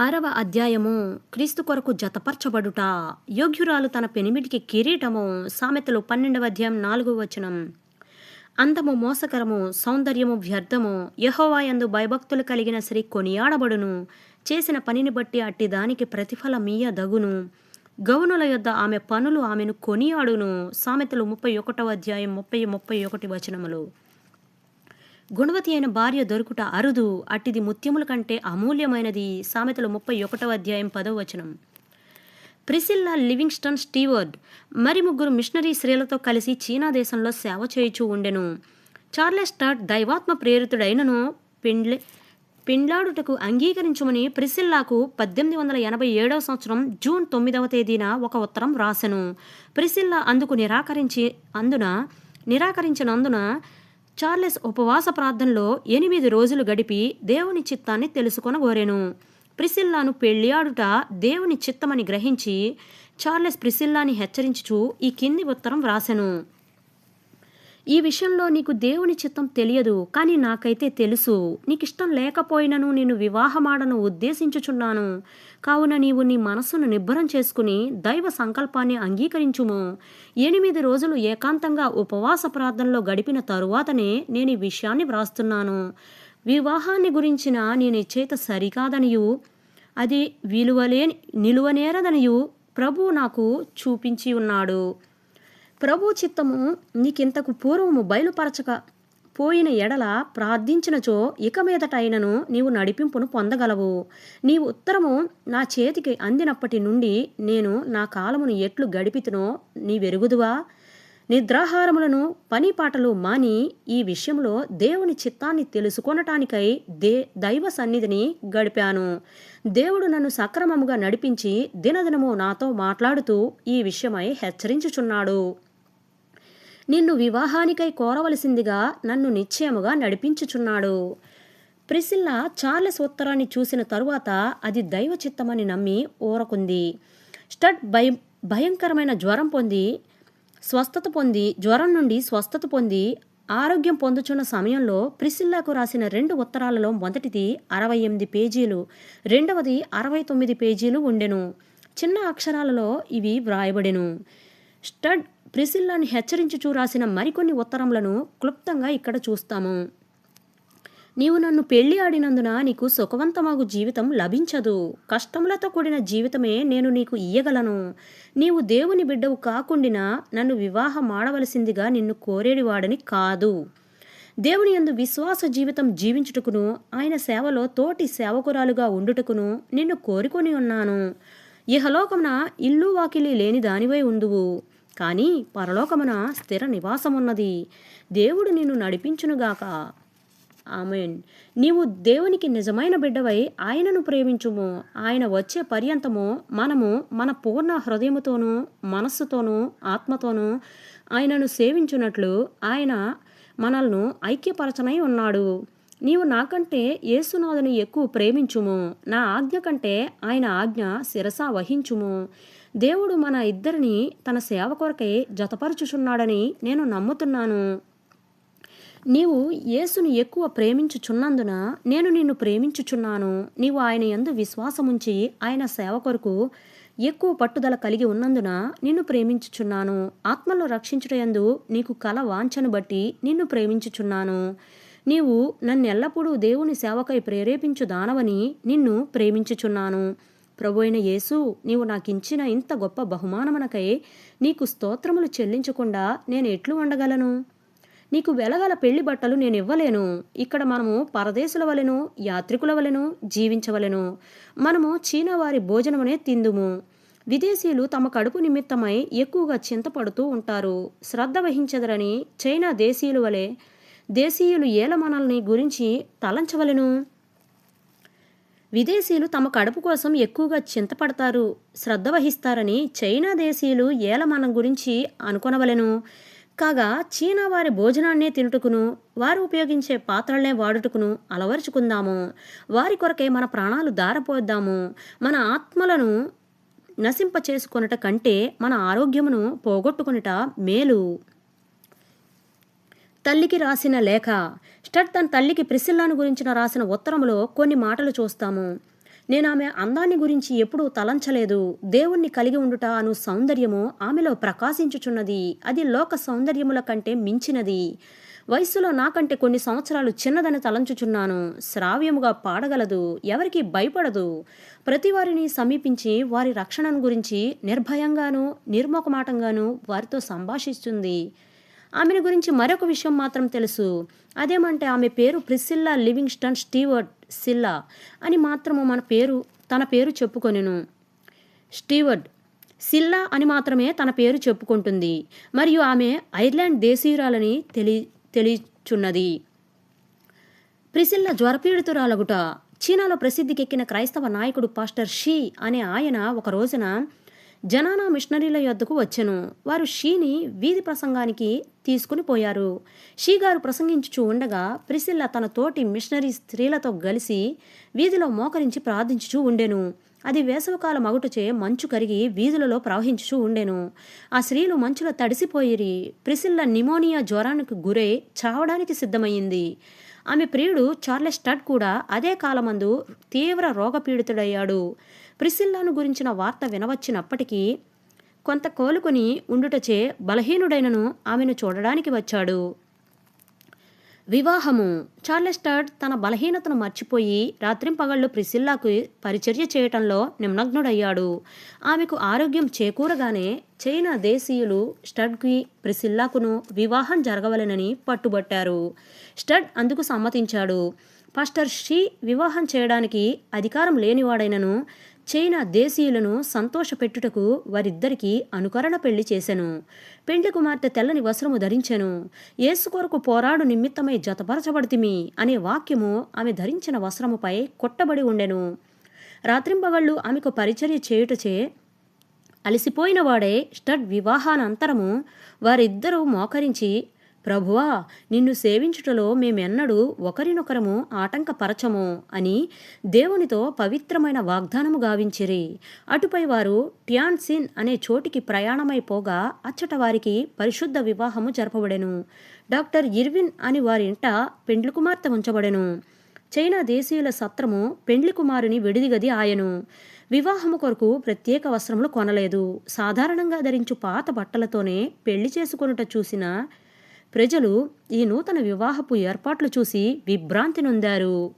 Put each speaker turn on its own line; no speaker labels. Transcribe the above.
6వ అధ్యాయము క్రీస్తు కొరకు జతపరచబడుట. యోగ్యురాలు తన పెనిమిటికి కిరీటము. సామెతలు 12వ అధ్యాయం 4వ వచనం. అందము మోసకరము, సౌందర్యము వ్యర్థము. యెహోవా యందు భయభక్తులు కలిగిన స్త్రీ కొనియాడబడును. చేసిన పనిని బట్టి అట్టి దానికి ప్రతిఫలమియ్యదగును. గౌనుల యొద్ద ఆమె పనులు ఆమెను కొనియాడును. సామెతలు 31వ అధ్యాయం 30-31 వచనములు. గుణవతి అయిన భార్య దొరుకుట అరుదు, అట్టిది ముత్యముల కంటే అమూల్యమైనది. సామెతలు 31వ అధ్యాయం 10వ వచనం. ప్రిసిల్లా లివింగ్స్టన్ స్టీవర్డ్ మరి ముగ్గురు మిషనరీ స్త్రీలతో కలిసి చీనా దేశంలో సేవ చేయుచూ ఉండెను. చార్లెస్ స్టార్ట్ దైవాత్మ ప్రేరితుడైనను పెండ్లాడుటకు అంగీకరించమని ప్రిసిల్లాకు 1887వ సంవత్సరం జూన్ 9వ తేదీన ఒక ఉత్తరం రాసెను. ప్రిసిల్లా అందుకు నిరాకరించినందున చార్లెస్ ఉపవాస ప్రార్థనలో 8 రోజులు గడిపి దేవుని చిత్తాన్ని తెలుసుకొనగోరెను. ప్రిసిల్లాను పెళ్లియాడుట దేవుని చిత్తమని గ్రహించి చార్లెస్ ప్రిసిల్లాని హెచ్చరించుచు ఈ కింది ఉత్తరం వ్రాసెను. ఈ విషయంలో నీకు దేవుని చిత్తం తెలియదు, కానీ నాకైతే తెలుసు. నీకిష్టం లేకపోయినను నేను వివాహమాడను ఉద్దేశించుచున్నాను. కావున నీవు నీ మనస్సును నిబ్బరం చేసుకుని దైవ సంకల్పాన్ని అంగీకరించుము. 8 రోజులు ఏకాంతంగా ఉపవాస ప్రార్థనలో గడిపిన తరువాతనే నేను ఈ విషయాన్ని వ్రాస్తున్నాను. వివాహాన్ని గురించిన నీ నిశ్చయిత సరికాదనియు అది నిలువనేరదనియు ప్రభువు నాకు చూపించి ఉన్నాడు. ప్రభు చిత్తము నీకింతకు పూర్వము బయలుపరచక పోయిన ఎడల ప్రార్థించినచో ఇక మీదటైనను నీవు నడిపింపును పొందగలవు. నీ ఉత్తరము నా చేతికి అందినప్పటి నుండి నేను నా కాలమును ఎట్లు గడిపితునో నీవెరుగుదువా? నిద్రాహారములను పనిపాటలు మాని ఈ విషయంలో దేవుని చిత్తాన్ని తెలుసుకొనటానికై దైవ సన్నిధిని గడిపాను. దేవుడు నన్ను సక్రమముగా నడిపించి దినదినము నాతో మాట్లాడుతూ ఈ విషయమై హెచ్చరించుచున్నాడు. నిన్ను వివాహానికై కోరవలసిందిగా నన్ను నిశ్చయముగా నడిపించుచున్నాడు. ప్రిసిల్లా చార్లెస్ ఉత్తరాన్ని చూసిన తరువాత అది దైవ చిత్తమని నమ్మి ఊరకుంది. స్టడ్ భయంకరమైన జ్వరం నుండి స్వస్థత పొంది ఆరోగ్యం పొందుచున్న సమయంలో ప్రిసిల్లాకు రాసిన 2 ఉత్తరాలలో మొదటిది 68 పేజీలు, రెండవది 69 పేజీలు ఉండెను. చిన్న అక్షరాలలో ఇవి వ్రాయబడెను. స్టడ్ ప్రిసిల్లాని హెచ్చరించుచూ రాసిన మరికొన్ని ఉత్తరములను క్లుప్తంగా ఇక్కడ చూస్తాము. నీవు నన్ను పెళ్లి ఆడినందున నీకు సుఖవంతమగు జీవితం లభించదు. కష్టములతో కూడిన జీవితమే నేను నీకు ఇయ్యగలను. నీవు దేవుని బిడ్డవు కాకుండినా నన్ను వివాహం ఆడవలసిందిగా నిన్ను కోరేడివాడని కాదు. దేవుని యందు విశ్వాస జీవితం జీవించుటకును ఆయన సేవలో తోటి సేవకురాలుగా ఉండుటకును నిన్ను కోరుకొని ఉన్నాను. ఇహలోకమున ఇల్లు వాకిలి లేని దానివై ఉందువు, కానీ పరలోకమున స్థిర నివాసమున్నది. దేవుడు నిన్ను నడిపించునుగాక. ఆమేన్. నీవు దేవునికి నిజమైన బిడ్డవై ఆయనను ప్రేమించుము. ఆయన వచ్చే పర్యంతము మనము మన పూర్ణ హృదయముతోనూ మనస్సుతోనూ ఆత్మతోనూ ఆయనను సేవించున్నట్లు ఆయన మనల్ని ఐక్యపరచనై ఉన్నాడు. నీవు నాకంటే యేసునాథుని ఎక్కువ ప్రేమించుము. నా ఆజ్ఞ కంటే ఆయన ఆజ్ఞ శిరస వహించుము. దేవుడు మన ఇద్దరిని తన సేవ కొరకై జతపరచుచున్నాడని నేను నమ్ముతున్నాను. నీవు యేసును ఎక్కువ ప్రేమించుచున్నందున నేను నిన్ను ప్రేమించుచున్నాను. నీవు ఆయన యందు విశ్వాసముంచి ఆయన సేవ కొరకు ఎక్కువ పట్టుదల కలిగి ఉన్నందున నిన్ను ప్రేమించుచున్నాను. ఆత్మలో రక్షించుటయందు నీకు కల వాంఛను బట్టి నిన్ను ప్రేమించుచున్నాను. నీవు నన్నెల్లప్పుడూ దేవుని సేవకై ప్రేరేపించు దానవని నిన్ను ప్రేమించుచున్నాను. ప్రభు అయిన యేసు, నీవు నాకించిన ఇంత గొప్ప బహుమానమునకై నీకు స్తోత్రములు చెల్లించకుండా నేను ఎట్లు ఉండగలను? నీకు వెలగల పెళ్లి బట్టలు నేను ఇవ్వలేను. ఇక్కడ మనము పరదేశుల వలెను యాత్రికుల వలెను జీవించవలెను. మనము చీనా వారి భోజనమునే తిందుము. విదేశీయులు తమ కడుపు నిమిత్తమై ఎక్కువగా చింతపడుతూ ఉంటారు. శ్రద్ధ వహించదరని చైనా దేశీయులు ఏల మనల్ని గురించి తలంచవలెను. విదేశీయులు తమ కడుపు కోసం ఎక్కువగా చింతపడతారు, శ్రద్ధ వహిస్తారని చైనా దేశీయులు ఏల మన గురించి అనుకొనవలెను. కాగా చీనా వారి భోజనాన్నే తినుటకును వారు ఉపయోగించే పాత్రలనే వాడుటకును అలవరుచుకుందాము. వారి కొరకే మన ప్రాణాలు దారపోద్దాము. మన ఆత్మలను నశింప చేసుకొనుట కంటే మన ఆరోగ్యమును పోగొట్టుకొనుట మేలు. తల్లికి రాసిన లేఖ. స్టడ్ తన తల్లికి ప్రిసిల్లాను గురించిన రాసిన ఉత్తరములో కొన్ని మాటలు చూస్తాము. నేనామె అందాన్ని గురించి ఎప్పుడూ తలంచలేదు. దేవుణ్ణి కలిగి ఉండుట అను సౌందర్యము ఆమెలో ప్రకాశించుచున్నది. అది లోక సౌందర్యముల కంటే మించినది. వయస్సులో నాకంటే కొన్ని సంవత్సరాలు చిన్నదని తలంచుచున్నాను. శ్రావ్యముగా పాడగలదు, ఎవరికి భయపడదు. ప్రతివారిని సమీపించి వారి రక్షణను గురించి నిర్భయంగాను నిర్మోకమాటంగాను వారితో సంభాషిస్తుంది. ఆమెను గురించి మరొక విషయం మాత్రం తెలుసు. అదేమంటే ఆమె పేరు ప్రిసిల్లా లివింగ్స్టన్ స్టీవర్ట్ సిల్లా అని మాత్రము తన పేరు చెప్పుకొనెను. స్టీవర్ట్ సిల్లా అని మాత్రమే తన పేరు చెప్పుకుంటుంది. మరియు ఆమె ఐర్లాండ్ దేశీయురాలని తెలియచున్నది. ప్రిసిల్లా జ్వరపీడితురాలగుట. చీనాలో ప్రసిద్ధికెక్కిన క్రైస్తవ నాయకుడు పాస్టర్ షీ అనే ఆయన ఒక రోజున జనానా మిషనరీల యొద్దకు వచ్చెను. వారు షీని వీధి ప్రసంగానికి తీసుకుని పోయారు. షీ గారు ప్రసంగించుచూ ఉండగా ప్రిసిల్లా తన తోటి మిషనరీ స్త్రీలతో కలిసి వీధిలో మోకరించి ప్రార్థించుచూ ఉండెను. అది వేసవికాల మగుటచే మంచు కరిగి వీధులలో ప్రవహించుచూ ఉండెను. ఆ స్త్రీలు మంచులో తడిసిపోయిరి. ప్రిసిల్లా నిమోనియా జ్వరానికి గురై చావడానికి సిద్ధమయ్యింది. ఆమె ప్రియుడు చార్లెస్ స్టడ్ కూడా అదే కాలమందు తీవ్ర రోగపీడితుడయ్యాడు. ప్రిసిల్లాను గురించిన వార్త వినవచ్చినప్పటికీ కొంత కోలుకొని ఉండుటచే బలహీనుడైనను ఆమెను చూడడానికి వచ్చాడు. వివాహము. చార్లెస్ స్టడ్ తన బలహీనతను మర్చిపోయి రాత్రింపగళ్ళు ప్రిసిల్లాకు పరిచర్య చేయటంలో నిమగ్నుడయ్యాడు. ఆమెకు ఆరోగ్యం చేకూరగానే చైనా దేశీయులు స్టడ్కి ప్రిసిల్లాకును వివాహం జరగవలెనని పట్టుబట్టారు. స్టడ్ అందుకు సమ్మతించాడు. పాస్టర్ షీ వివాహం చేయడానికి అధికారం లేనివాడైనను చైనా దేశీయులను సంతోషపెట్టుటకు వారిద్దరికీ అనుకరణ పెళ్లి చేసెను. పెండ్లి కుమార్తె తెల్లని వస్త్రము ధరించెను. యేసు కొరకు పోరాడు నిమిత్తమై జతపరచబడితిమి అనే వాక్యము ఆమె ధరించిన వస్త్రముపై కొట్టబడి ఉండెను. రాత్రింపగళ్ళు ఆమెకు పరిచర్య చేయుటచే అలసిపోయిన వాడే స్టడ్ వివాహానంతరము వారిద్దరూ మోకరించి, ప్రభువా, నిన్ను సేవించుటలో మేమెన్నడూ ఒకరినొకరము ఆటంకపరచము అని దేవునితో పవిత్రమైన వాగ్దానము గావించిరి. అటుపై వారు టియాన్సిన్ అనే చోటికి ప్రయాణమైపోగా అచ్చట వారికి పరిశుద్ధ వివాహము జరపబడెను. డాక్టర్ ఇర్విన్ అని వారింట పెండ్లి కుమార్తె ఉంచబడెను. చైనా దేశీయుల సత్రము పెండ్లి కుమారుని విడిదిగది ఆయను. వివాహము కొరకు ప్రత్యేక వస్త్రములు కొనలేదు. సాధారణంగా ధరించు పాత బట్టలతోనే పెళ్లి చేసుకొనుట చూసిన ప్రజలు ఈ నూతన వివాహపు ఏర్పాట్లు చూసి విభ్రాంతి నొందారు.